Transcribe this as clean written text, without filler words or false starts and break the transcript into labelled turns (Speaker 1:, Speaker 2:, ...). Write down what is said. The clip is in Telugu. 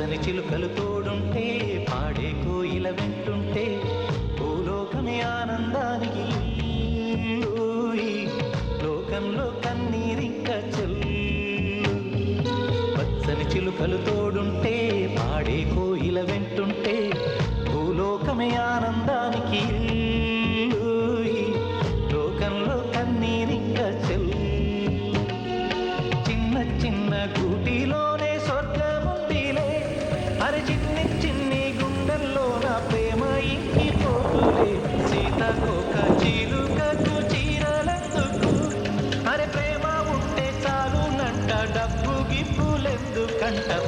Speaker 1: పచ్చని చిలుకలు తోడుంటే పాడే కోయిల వెంటుంటే భూలోకమే ఆనందానికి ఊయి. లోకంలో కన్నీరింక చెల్లు. పచ్చని చిలుకలు తోడుంటే పాడే కోయిల వెంటుంటే భూలోకమే ఆనందానికి ఊయి. లోకంలో కన్నీరింక చెల్లు. చిన్న చిన్న గూటిలోనే స్వర్గముందిలే. అరే చిన్ని చిన్ని గుండెల్లో నా ప్రేమ ఇంకిపోతులే. సీతకోక చిలుకకు చీరలెందుకు? అరే ప్రేమ ఉంటే చాలునంట, డబ్బు గిప్పులెందుకంట.